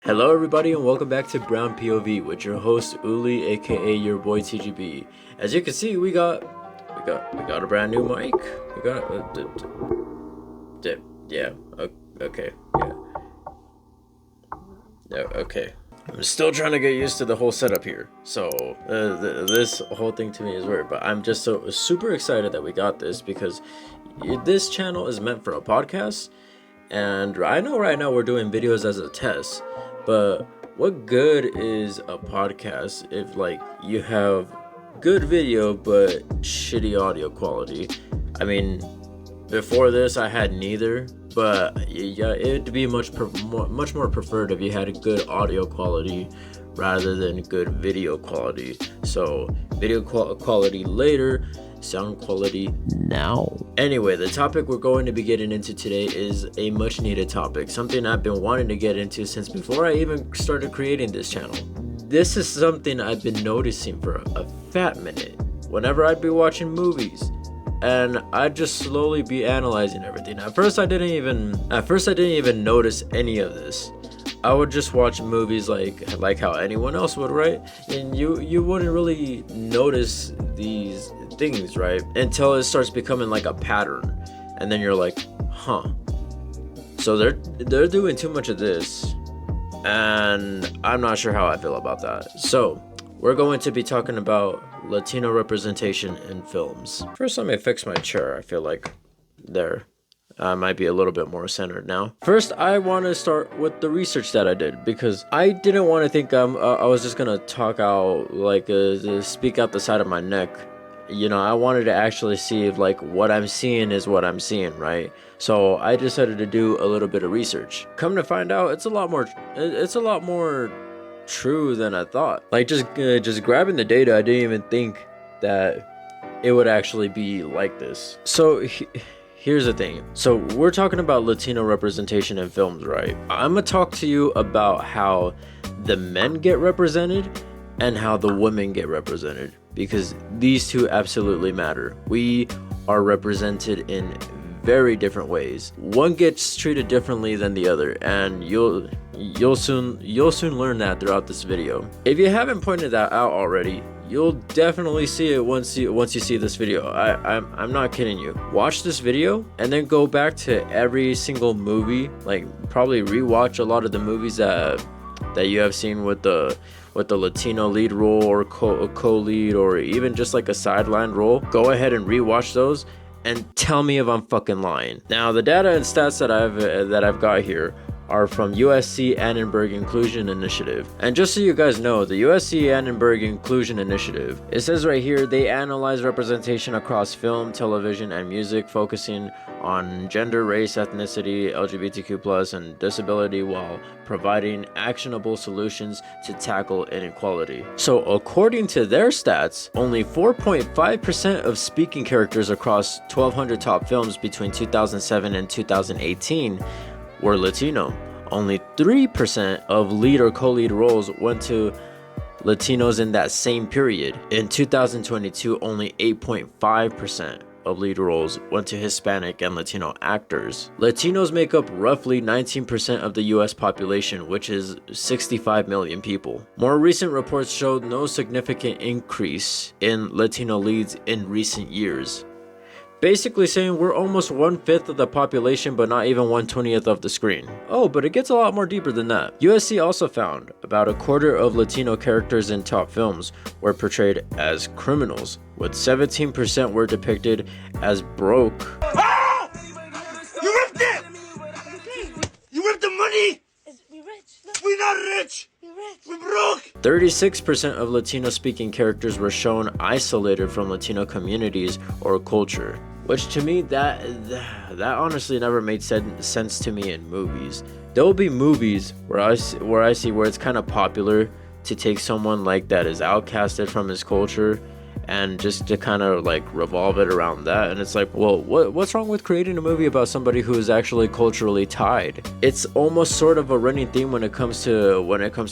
Hello everybody and welcome back to Brown POV with your host Uli, aka your boy TGB. As you can see, we got a brand new mic. We got okay. I'm still trying to get used to the whole setup here. So this whole thing to me is weird, but I'm just so super excited that we got this because this channel is meant for a podcast, and I know right now we're doing videos as a test. But what good is a podcast if like you have good video but shitty audio quality? I mean, before this I had neither, but yeah, it'd be much more preferred if you had a good audio quality rather than good video quality. So video quality later, sound quality now. Anyway, the topic we're going to be getting into today is a much needed topic, something I've been wanting to get into since before I even started creating this channel. This is something I've been noticing for a fat minute. Whenever I'd be watching movies and I'd just slowly be analyzing everything. At first I didn't even notice any of this. I would just watch movies like how anyone else would, right? And you wouldn't really notice these things, right? Until it starts becoming like a pattern. And then you're like, huh. So they're doing too much of this. And I'm not sure how I feel about that. So we're going to be talking about Latino representation in films. First, let me fix my chair. I feel like there. I might be a little bit more centered now. First, I want to start with the research that I did, because I didn't want to think I was just gonna talk out, like speak out the side of my neck. You know, I wanted to actually see if like what I'm seeing is what I'm seeing, right? So I decided to do a little bit of research. Come to find out, it's a lot more true than I thought. Like just grabbing the data, I didn't even think that it would actually be like this. So here's the thing. So we're talking about Latino representation in films, right? I'm gonna talk to you about how the men get represented and how the women get represented, because these two absolutely matter. We are represented in very different ways. One gets treated differently than the other, and you'll soon learn that throughout this video. If you haven't pointed that out already, you'll definitely see it once you see this video. I'm not kidding you. Watch this video and then go back to every single movie, like probably rewatch a lot of the movies that you have seen with the Latino lead role or co-lead, or even just like a sideline role. Go ahead and rewatch those and tell me if I'm fucking lying. Now, the data and stats that I've got here are from USC Annenberg Inclusion Initiative. And just so you guys know, the USC Annenberg Inclusion Initiative, it says right here, they analyze representation across film, television, and music, focusing on gender, race, ethnicity, LGBTQ+, and disability, while providing actionable solutions to tackle inequality. So according to their stats, only 4.5% of speaking characters across 1,200 top films between 2007 and 2018 were Latino. Only 3% of lead or co-lead roles went to Latinos in that same period. In 2022, only 8.5% of lead roles went to Hispanic and Latino actors. Latinos make up roughly 19% of the US population, which is 65 million people. More recent reports showed no significant increase in Latino leads in recent years. Basically saying we're almost 1/5 of the population, but not even 1/20th of the screen. Oh, but it gets a lot more deeper than that. USC also found about a quarter of Latino characters in top films were portrayed as criminals, with 17% were depicted as broke. Ah! You ripped it! You ripped the money! We rich. Look. We're not rich! We're rich. We're broke! 36% of Latino speaking characters were shown isolated from Latino communities or culture. Which to me, that honestly never made sense to me in movies. There will be movies where I see where it's kind of popular to take someone like that is outcasted from his culture and just to kind of like revolve it around that. And it's like, well, what's wrong with creating a movie about somebody who is actually culturally tied? It's almost sort of a running theme when it comes to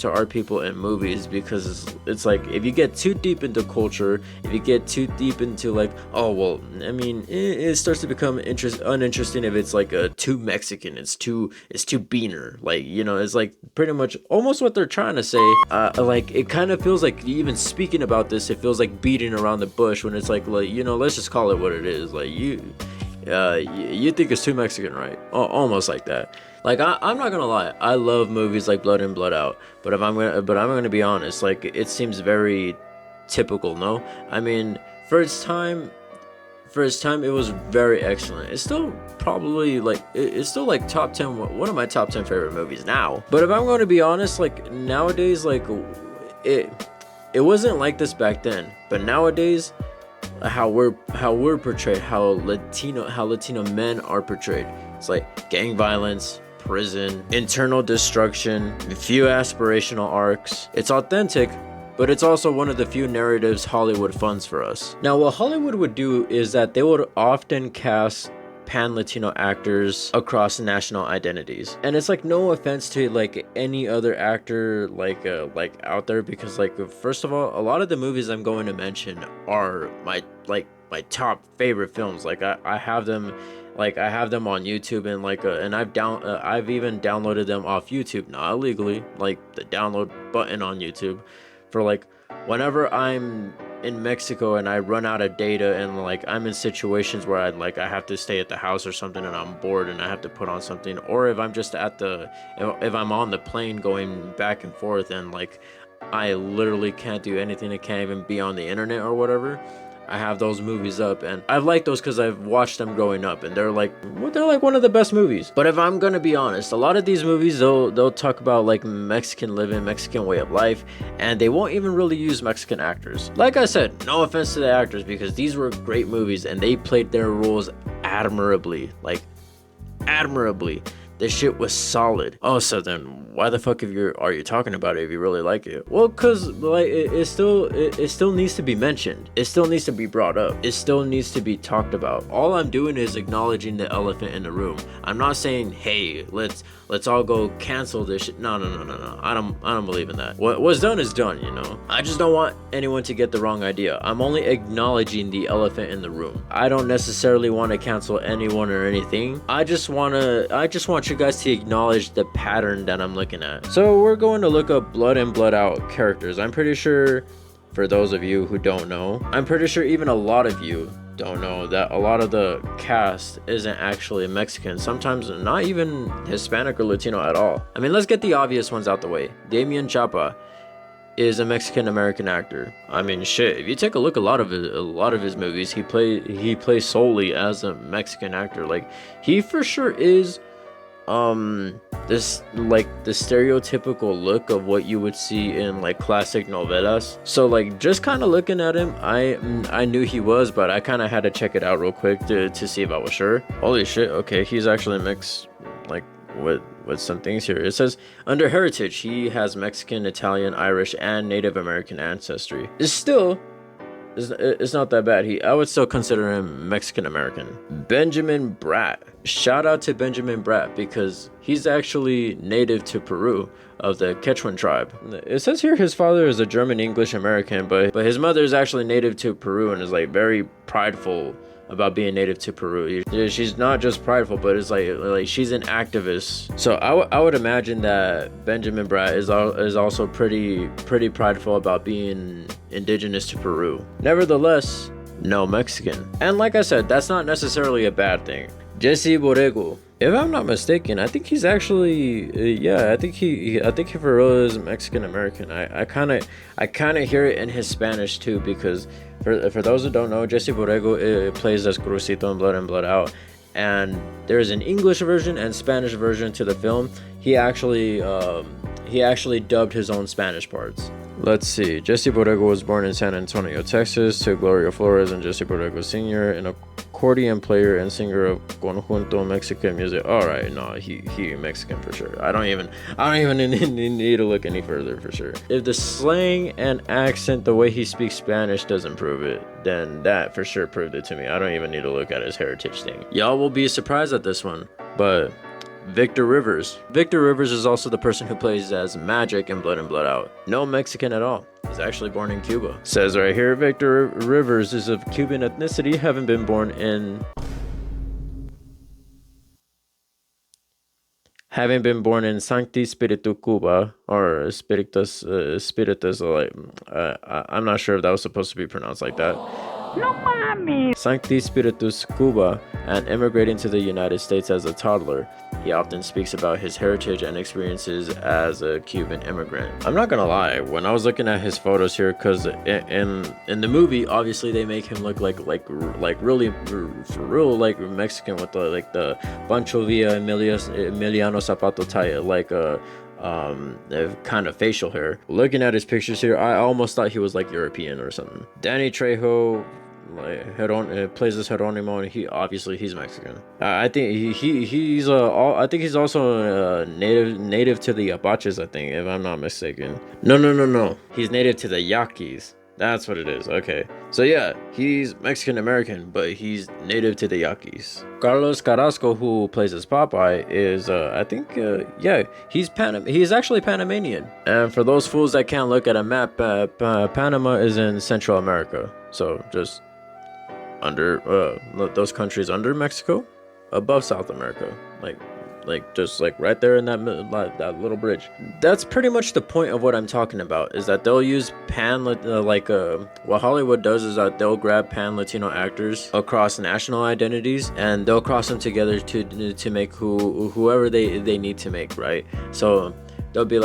our people in movies, because it's like, if you get too deep into culture, if you get too deep into like, oh well, I mean, it starts to become uninteresting if it's like too Mexican, it's too beaner, like, you know, it's like pretty much almost what they're trying to say. Like, it kind of feels like, even speaking about this, it feels like beating around the bush, when it's like, you know, let's just call it what it is. Like, you think it's too Mexican, right? Almost like that. Like, I'm not gonna lie, I love movies like Blood In, Blood Out, but I'm gonna be honest, like, it seems very typical. No, I mean, for its time, it was very excellent. It's still probably like, it's still like top 10, one of my top 10 favorite movies now. But if I'm going to be honest, like, nowadays, like, it wasn't like this back then, but nowadays, how we're portrayed, how Latino men are portrayed, it's like gang violence, prison, internal destruction, few aspirational arcs. It's authentic, but it's also one of the few narratives Hollywood funds for us. Now, what Hollywood would do is that they would often cast pan-Latino actors across national identities. And it's like, no offense to like any other actor like out there, because like, first of all, a lot of the movies I'm going to mention are my top favorite films. Like, I have them on YouTube, and like and I've even downloaded them off YouTube, not illegally, like the download button on YouTube, for like whenever I'm in Mexico and I run out of data, and like I'm in situations where I have to stay at the house or something, and I'm bored and I have to put on something, or if I'm just if I'm on the plane going back and forth, and like I literally can't do anything, I can't even be on the internet or whatever, I have those movies up, and I like those because I've watched them growing up, and they're like one of the best movies. But if I'm gonna be honest, a lot of these movies, they'll talk about like Mexican living, Mexican way of life, and they won't even really use Mexican actors. Like I said, no offense to the actors, because these were great movies and they played their roles admirably, like admirably. This shit was solid. Oh, so then why the fuck are you talking about it if you really like it? Well, cause like it still needs to be mentioned. It still needs to be brought up. It still needs to be talked about. All I'm doing is acknowledging the elephant in the room. I'm not saying, hey, let's all go cancel this shit. No. I don't believe in that. What was done is done, you know. I just don't want anyone to get the wrong idea. I'm only acknowledging the elephant in the room. I don't necessarily want to cancel anyone or anything. I just want you guys to acknowledge the pattern that I'm looking at. So we're going to look up Blood In, Blood Out characters. I'm pretty sure, for those of you who don't know, I'm pretty sure even a lot of you don't know that a lot of the cast isn't actually Mexican, sometimes not even Hispanic or Latino at all. I mean, let's get the obvious ones out the way. Damian Chapa is a Mexican American actor. I mean, shit, if you take a look, a lot of his movies, he plays solely as a Mexican actor. Like, he for sure is this like the stereotypical look of what you would see in like classic novelas. So like, just kind of looking at him, I knew he was, but I kind of had to check it out real quick to see if I was sure. Holy shit, okay, he's actually mixed like with some things here. It says under heritage he has Mexican, Italian, Irish, and Native American ancestry. It's not that bad. I would still consider him Mexican American. Benjamin Bratt. Shout out to Benjamin Bratt, because he's actually native to Peru, of the Quechuan tribe. It says here his father is a German English American, but his mother is actually native to Peru and is like very prideful about being native to Peru. She's not just prideful, but it's like she's an activist. So I would imagine that Benjamin Bratt is also pretty prideful about being indigenous to Peru. Nevertheless, no Mexican. And like I said, that's not necessarily a bad thing. Jesse Borrego. If I'm not mistaken, I think he's actually, I think he for real is Mexican American. I kind of hear it in his Spanish too, because for those who don't know, Jesse Borrego plays as Crucito in Blood In, Blood Out, and there's an English version and Spanish version to the film. He actually dubbed his own Spanish parts. Let's see. Jesse Borrego was born in San Antonio, Texas, to Gloria Flores and Jesse Borrego Sr. in a accordion player and singer of conjunto Mexican music. All right, no, he Mexican for sure. I don't even need to look any further for sure. If the slang and accent, the way he speaks Spanish doesn't prove it, then that for sure proved it to me. I don't even need to look at his heritage thing. Y'all will be surprised at this one, but Victor Rivers. Victor Rivers is also the person who plays as Magic in Blood and Blood Out. No Mexican at all. He's actually born in Cuba. Says right here, Victor Rivers is of Cuban ethnicity, having been born in Sancti Spiritu Cuba, or Spiritus, like, I'm not sure if that was supposed to be pronounced like that. No mami! Sancti Spiritus Cuba, and immigrating to the United States as a toddler. He often speaks about his heritage and experiences as a Cuban immigrant. I'm not gonna lie, when I was looking at his photos here, because in the movie, obviously they make him look like really for real like Mexican with the Pancho Villa Emiliano Zapato type, kind of facial hair. Looking at his pictures here, I almost thought he was like European or something. Danny Trejo plays as Geronimo, and he's Mexican. I think he's also native to the Apaches, I think, if I'm not mistaken. No. He's native to the Yaquis. That's what it is. Okay. So yeah, he's Mexican American, but he's native to the Yaquis. Carlos Carrasco, who plays as Popeye, is he's actually Panamanian. And for those fools that can't look at a map, Panama is in Central America. So just under those countries under Mexico, above South America, just right there in that little bridge. That's pretty much the point of what I'm talking about, is that they'll use what Hollywood does is that they'll grab pan Latino actors across national identities, and they'll cross them together to make whoever they need to make, right? So they'll be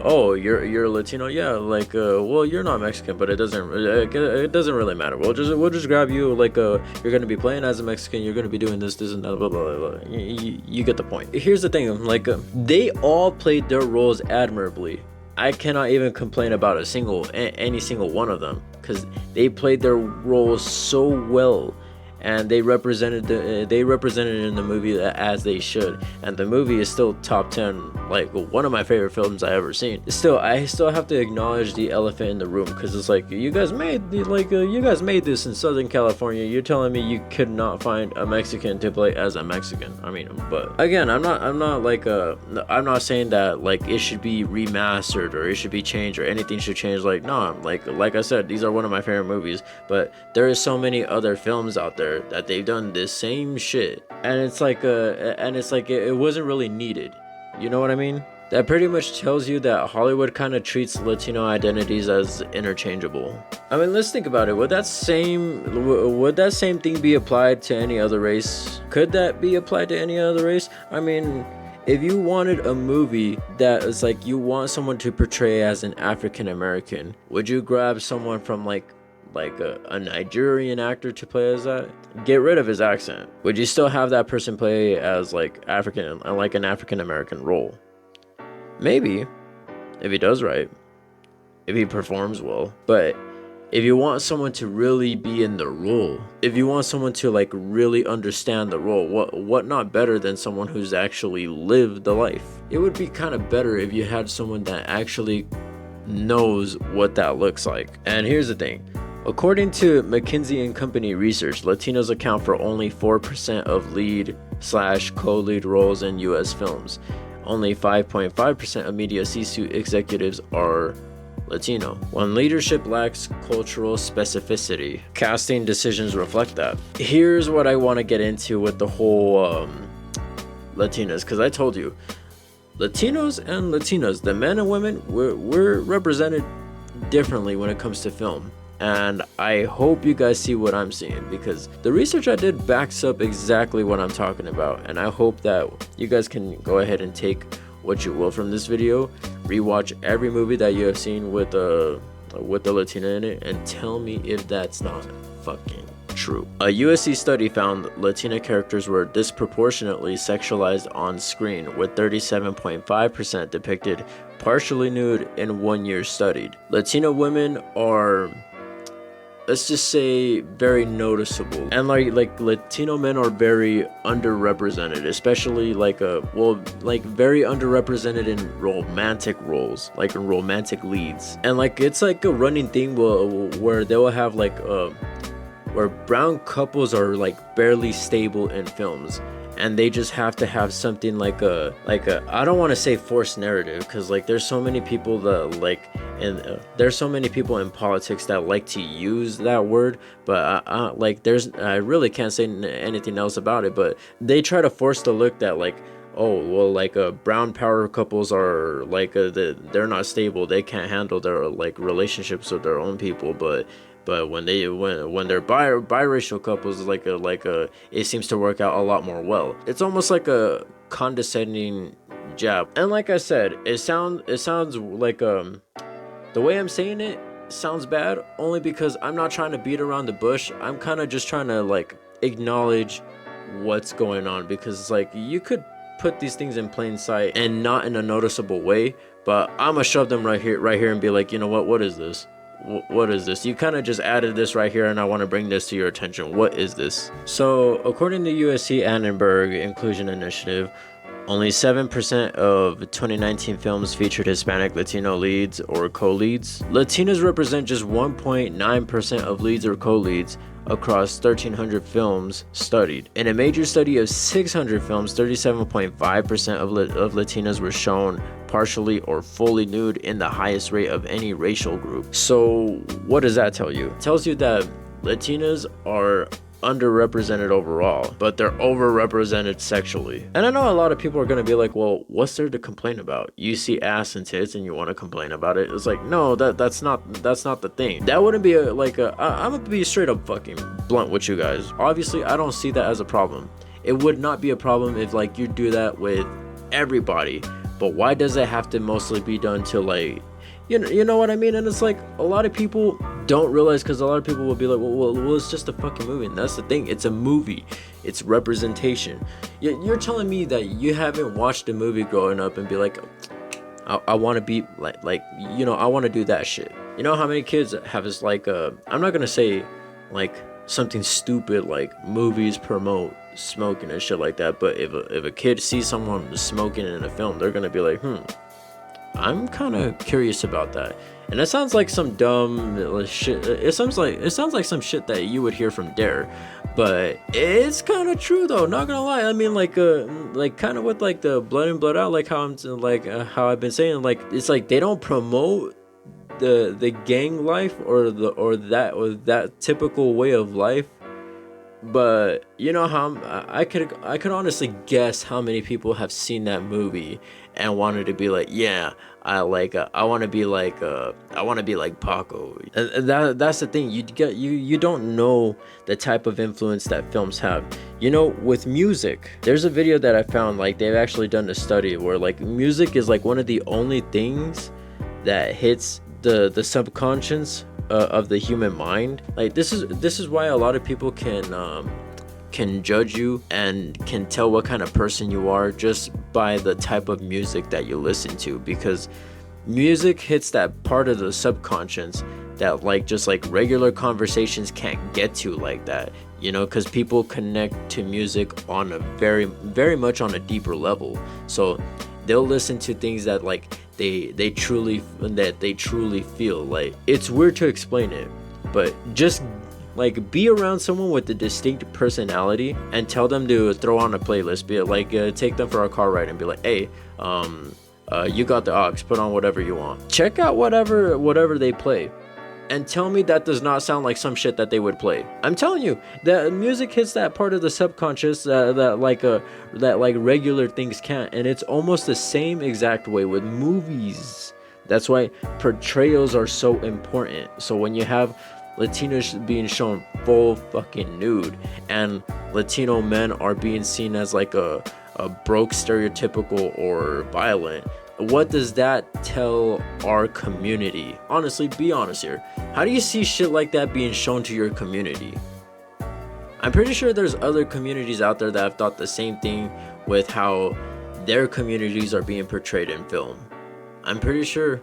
oh, you're Latino, yeah, well, you're not Mexican, but it doesn't really matter. We'll just grab you, you're gonna be playing as a Mexican, you're gonna be doing this and that, blah blah blah. You get the point. Here's the thing, they all played their roles admirably. I cannot even complain about any single one of them, because they played their roles so well. And they represented it in the movie as they should, and the movie is still top 10, one of my favorite films I ever seen. I still have to acknowledge the elephant in the room, because it's you guys made this in Southern California. You're telling me you could not find a Mexican to play as a Mexican? I mean, but again, I'm not saying that it should be remastered or it should be changed or anything should change. No, like I said, these are one of my favorite movies, but there is so many other films out there that they've done this same shit, and it wasn't really needed. You know what I mean? That pretty much tells you that Hollywood kind of treats Latino identities as interchangeable. I mean, let's think about it. Would that same thing be applied to any other race? Could that be applied to any other race? I mean, if you wanted a movie that is you want someone to portray as an African American, would you grab someone from a Nigerian actor to play as that? Get rid of his accent. Would you still have that person play as African, an African American role? Maybe, if he does right, if he performs well. But if you want someone to really be in the role, if you want someone to really understand the role, what not better than someone who's actually lived the life? It would be kind of better if you had someone that actually knows what that looks like. And here's the thing. According to McKinsey & Company research, Latinos account for only 4% of lead/co-lead roles in U.S. films. Only 5.5% of media C-suite executives are Latino. When leadership lacks cultural specificity, casting decisions reflect that. Here's what I want to get into with the whole Latinas, because I told you, Latinos and Latinas, the men and women, we're represented differently when it comes to film. And I hope you guys see what I'm seeing, because the research I did backs up exactly what I'm talking about. And I hope that you guys can go ahead and take what you will from this video, rewatch every movie that you have seen with the Latina in it, and tell me if that's not fucking true. A USC study found Latina characters were disproportionately sexualized on screen, with 37.5% depicted partially nude in 1 year studied. Latina women are let's just say very noticeable. And like Latino men are very underrepresented, especially like very underrepresented in romantic roles, like in romantic leads. And like it's like a running thing where they will have like where brown couples are like barely stable in films, and they just have to have something like a I don't want to say forced narrative, because like there's so many people that like, and there's so many people in politics that like to use that word, but I really can't say anything else about it, but they try to force the look that like, oh well, like brown power couples are like they're not stable, they can't handle their like relationships with their own people, but when they're biracial couples, it seems to work out a lot more well. It's almost like a condescending jab. And like I said, it sounds like the way I'm saying it sounds bad only because I'm not trying to beat around the bush. I'm kind of just trying to like acknowledge what's going on, because like you could put these things in plain sight and not in a noticeable way, but I'm gonna shove them right here and be like, you know what is this? What is this? You kind of just added this right here, and I want to bring this to your attention. What is this? So according to USC Annenberg Inclusion Initiative, only 7% of 2019 films featured Hispanic Latino leads or co-leads. Latinas represent just 1.9% of leads or co-leads across 1,300 films studied. In a major study of 600 films, 37.5% of Latinas were shown partially or fully nude, in the highest rate of any racial group. So what does that tell you? It tells you that Latinas are underrepresented overall, but they're overrepresented sexually. And I know a lot of people are gonna be like, well, what's there to complain about? You see ass and tits and you want to complain about it? It's like, no, that's not the thing. That wouldn't be I'm gonna be straight up fucking blunt with you guys. Obviously, I don't see that as a problem. It would not be a problem if like you do that with everybody, but why does it have to mostly be done to like, you know what I mean? And it's like a lot of people don't realize, because a lot of people will be like, well, it's just a fucking movie. And that's the thing, it's a movie, it's representation. You're telling me that you haven't watched a movie growing up and be like, I want to be like I want to do that shit. You know how many kids have this like I'm not gonna say like something stupid like movies promote smoking and shit like that, but if a kid sees someone smoking in a film, they're gonna be like, I'm kind of curious about that. And it sounds like some dumb shit. It sounds like some shit that you would hear from Dare, but it's kind of true though. Not gonna lie. I mean, like kind of with like the blood in blood out, like how how I've been saying, like it's like they don't promote the gang life or that typical way of life. But you know how I could honestly guess how many people have seen that movie and wanted to be like, yeah, I want to be like Paco. And that's the thing. You don't know the type of influence that films have. You know, with music, there's a video that I found, like they've actually done a study where like music is like one of the only things that hits the subconscious of the human mind. Like this is why a lot of people can judge you and can tell what kind of person you are just by the type of music that you listen to, because music hits that part of the subconscious that like just like regular conversations can't get to like that, you know, because people connect to music on a very, very much on a deeper level. So they'll listen to things that like they truly feel. Like it's weird to explain it, but just like be around someone with a distinct personality and tell them to throw on a playlist. Be like take them for a car ride and be like, hey, you got the aux, put on whatever you want, check out whatever they play, and tell me that does not sound like some shit that they would play. I'm telling you that music hits that part of the subconscious that regular things can't, and it's almost the same exact way with movies. That's why portrayals are so important. So when you have Latinos being shown full fucking nude, and Latino men are being seen as like a broke, stereotypical, or violent, what does that tell our community? Honestly, be honest here. How do you see shit like that being shown to your community? I'm pretty sure there's other communities out there that have thought the same thing with how their communities are being portrayed in film. I'm pretty sure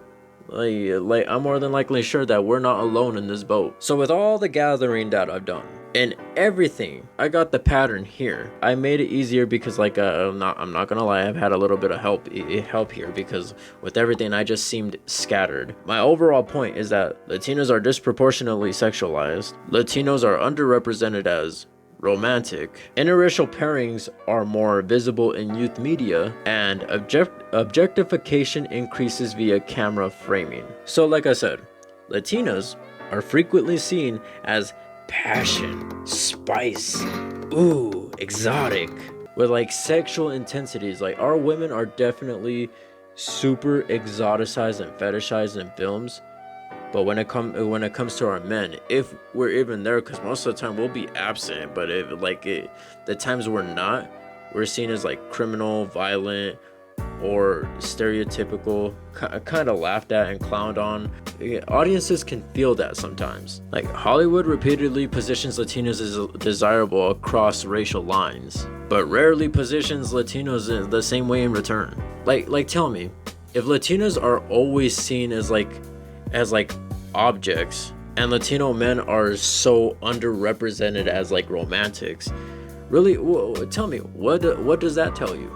Like I'm more than likely sure that we're not alone in this boat. So with all the gathering that I've done and everything, I got the pattern here. I made it easier because like I'm not gonna lie, I've had a little bit of help here, because with everything I just seemed scattered. My overall point is that Latinos are disproportionately sexualized. Latinos are underrepresented as romantic. Interracial pairings are more visible in youth media, and objectification increases via camera framing. So like I said, Latinas are frequently seen as passion, spice, ooh, exotic, with like sexual intensities. Like our women are definitely super exoticized and fetishized in films. But when it comes to our men, if we're even there, because most of the time we'll be absent, but if the times we're not, we're seen as like criminal, violent, or stereotypical, kind of laughed at and clowned on. Audiences can feel that sometimes. Like Hollywood repeatedly positions Latinos as desirable across racial lines, but rarely positions Latinos the same way in return. Like tell me, if Latinos are always seen as objects, and Latino men are so underrepresented as like romantics, really, tell me, what does that tell you?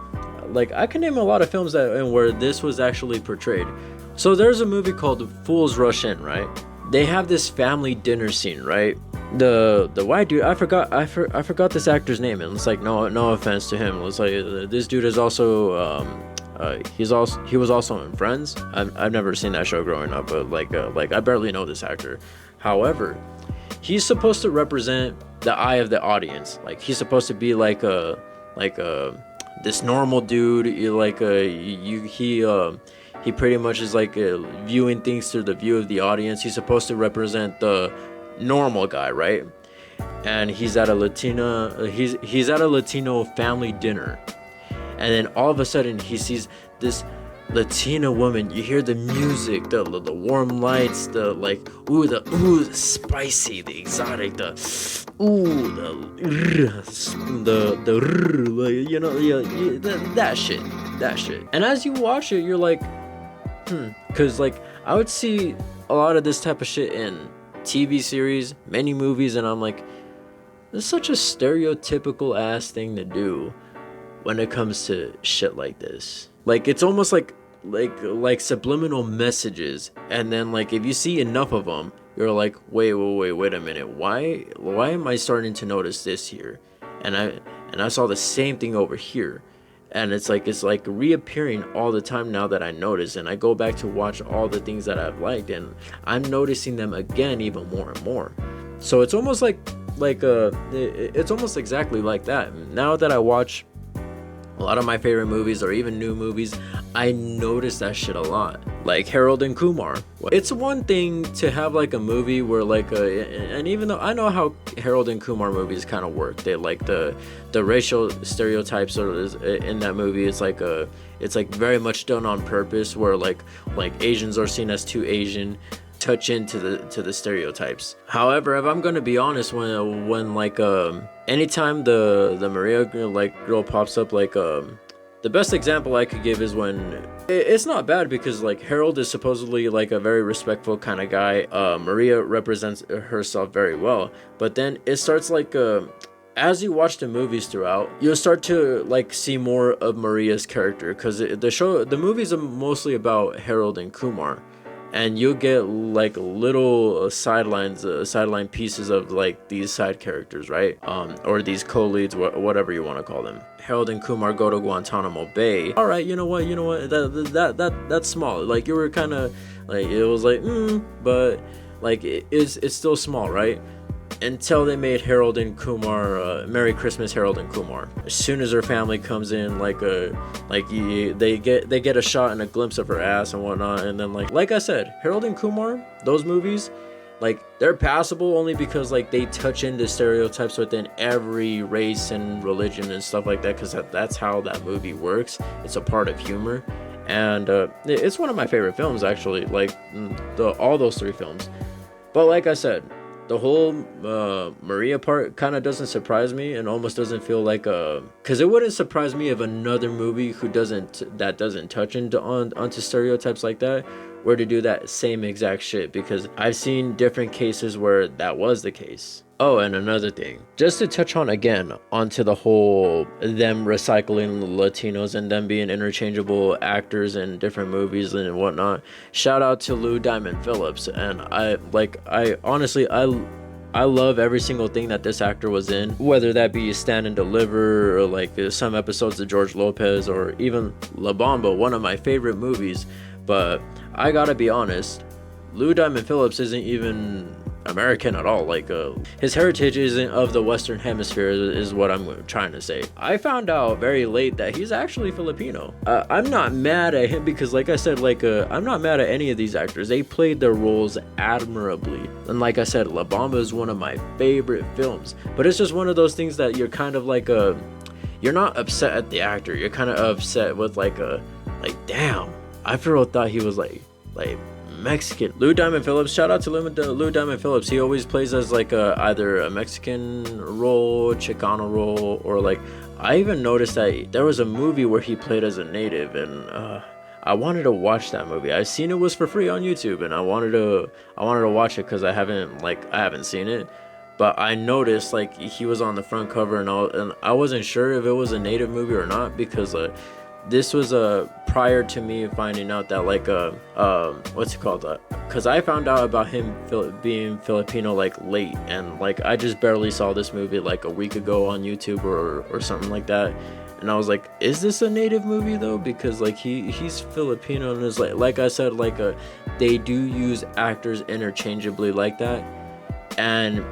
Like I can name a lot of films where this was actually portrayed. So there's a movie called Fools Rush In, right? They have this family dinner scene, right? The white dude, I forgot this actor's name, and it's like no offense to him, it's like this dude is also he was also in Friends. I've never seen that show growing up, but like I barely know this actor. However, he's supposed to represent the eye of the audience. Like he's supposed to be like this normal dude. He pretty much is like viewing things through the view of the audience. He's supposed to represent the normal guy, right? And he's at a he's at a Latino family dinner. And then all of a sudden he sees this Latina woman. You hear the music, the warm lights, the spicy, the exotic, the that shit. And as you watch it, you're like, because like I would see a lot of this type of shit in TV series, many movies, and I'm like, this is such a stereotypical ass thing to do when it comes to shit like this. Like it's almost like subliminal messages, and then like if you see enough of them, you're like, wait a minute, why am I starting to notice this here? And I saw the same thing over here, and it's like reappearing all the time now that I notice, and I go back to watch all the things that I've liked, and I'm noticing them again even more and more. So it's almost it's almost exactly like that. Now that I watch a lot of my favorite movies, or even new movies, I notice that shit a lot. Like Harold and Kumar. It's one thing to have like a movie where and even though I know how Harold and Kumar movies kind of work, they like the racial stereotypes in that movie. It's like very much done on purpose, where like Asians are seen as too Asian, touch into the stereotypes. However, if I'm gonna be honest, when anytime the Maria girl pops up, the best example I could give is when it's not bad, because like Harold is supposedly like a very respectful kind of guy. Maria represents herself very well, but then it starts as you watch the movies throughout, you'll start to like see more of Maria's character, because the movies are mostly about Harold and Kumar. And you'll get like little sideline pieces of like these side characters, right? Or these co-leads, whatever you want to call them. Harold and Kumar go to Guantanamo Bay. All right, you know what? That's small. Like you were kind of like, it was like, but like it's still small, right? Until they made Harold and Kumar, Merry Christmas, Harold and Kumar. As soon as her family comes in, they get a shot and a glimpse of her ass and whatnot, and then like I said, Harold and Kumar, those movies, like they're passable only because like they touch into stereotypes within every race and religion and stuff like that, because that's how that movie works. It's a part of humor, and it's one of my favorite films actually. Like all those three films, but like I said, The whole Maria part kind of doesn't surprise me, and almost doesn't feel like a, because it wouldn't surprise me if another movie that doesn't touch onto stereotypes like that were to do that same exact shit, because I've seen different cases where that was the case. Oh, and another thing, just to touch on again onto the whole them recycling Latinos and them being interchangeable actors in different movies and whatnot. Shout out to Lou Diamond Phillips, and I honestly I love every single thing that this actor was in, whether that be Stand and Deliver or like some episodes of George Lopez or even La Bamba, one of my favorite movies. But I gotta be honest, Lou Diamond Phillips isn't even American at all. Like his heritage isn't of the Western Hemisphere is what I'm trying to say. I found out very late that he's actually Filipino. I'm not mad at him because, like I said, I'm not mad at any of these actors. They played their roles admirably, and like I said, La Bamba is one of my favorite films. But it's just one of those things that you're kind of like you're not upset at the actor. You're kind of upset with like damn, I for real thought he was like Mexican. Lou Diamond Phillips, shout out to Lou Diamond Phillips. He always plays as like either a Mexican role, Chicano role, or like I even noticed that there was a movie where he played as a native, and I wanted to watch that movie. I seen it was for free on YouTube, and I wanted to watch it because I haven't seen it. But I noticed like he was on the front cover, and I wasn't sure if it was a native movie or not, because this was prior to me finding out that what's it called, because I found out about him being Filipino like late, and like I just barely saw this movie like a week ago on YouTube or something like that, and I was like, is this a native movie though? Because like he's Filipino, and is like I said, they do use actors interchangeably like that, and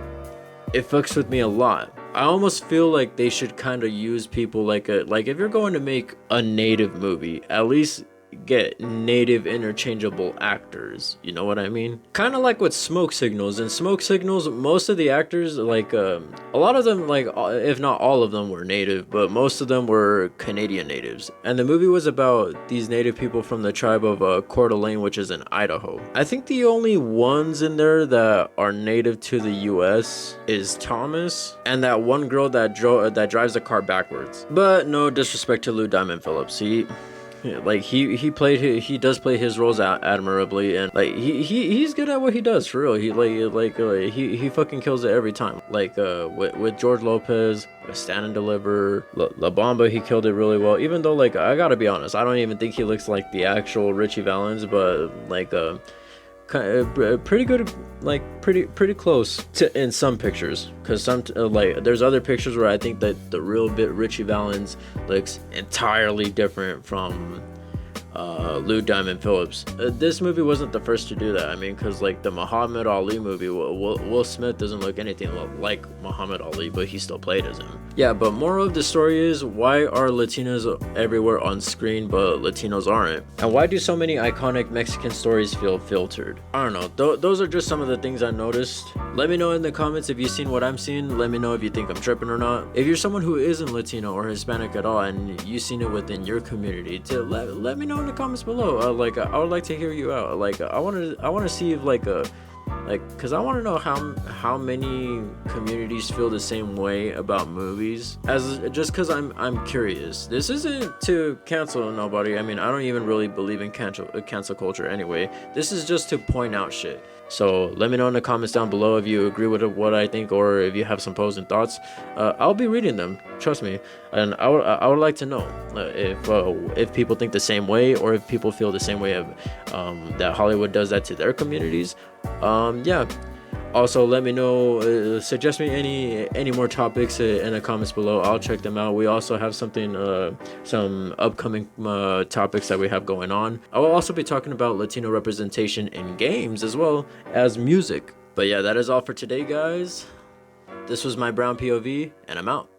it fucks with me a lot. I almost feel like they should kind of use people like if you're going to make a native movie, at least get native interchangeable actors, you know what I mean? Kind of like with Smoke Signals. In Smoke Signals, most of the actors, a lot of them, if not all of them, were native, but most of them were Canadian natives, and the movie was about these native people from the tribe of Coeur d'Alene, which is in Idaho. I think the only ones in there that are native to the US is Thomas and that one girl that drives the car backwards. But no disrespect to Lou Diamond Phillips, he does play his roles admirably, and he's good at what he does, for real. He fucking kills it every time. With George Lopez, with Stand and Deliver, La Bamba, he killed it really well. Even though I gotta be honest, I don't even think he looks like the actual Richie Valens, but pretty good, pretty close to in some pictures, because there's other pictures where I think that the real bit Richie Valens looks entirely different from Lou Diamond Phillips. This movie wasn't the first to do that. I mean, because the Muhammad Ali movie, Will Smith doesn't look anything like Muhammad Ali, but he still played as him. Yeah, but moral of the story is, why are Latinos everywhere on screen but Latinos aren't? And why do so many iconic Mexican stories feel filtered? I don't know. Those are just some of the things I noticed. Let me know in the comments if you've seen what I'm seeing. Let me know if you think I'm tripping or not. If you're someone who isn't Latino or Hispanic at all and you've seen it within your community, let me know in the comments below. I would like to hear you out. I want to see if because I want to know how many communities feel the same way about movies, just because I'm curious. This isn't to cancel nobody. I mean, I don't even really believe in cancel culture anyway. This is just to point out shit. So let me know in the comments down below if you agree with what I think, or if you have some opposing thoughts. I'll be reading them, trust me, and I would like to know if people think the same way, or if people feel the same way of that Hollywood does that to their communities. Yeah. Also, let me know, suggest me any more topics in the comments below. I'll check them out. We also have some upcoming topics that we have going on. I will also be talking about Latino representation in games as well as music. But yeah, that is all for today, guys. This was my brown POV, and I'm out.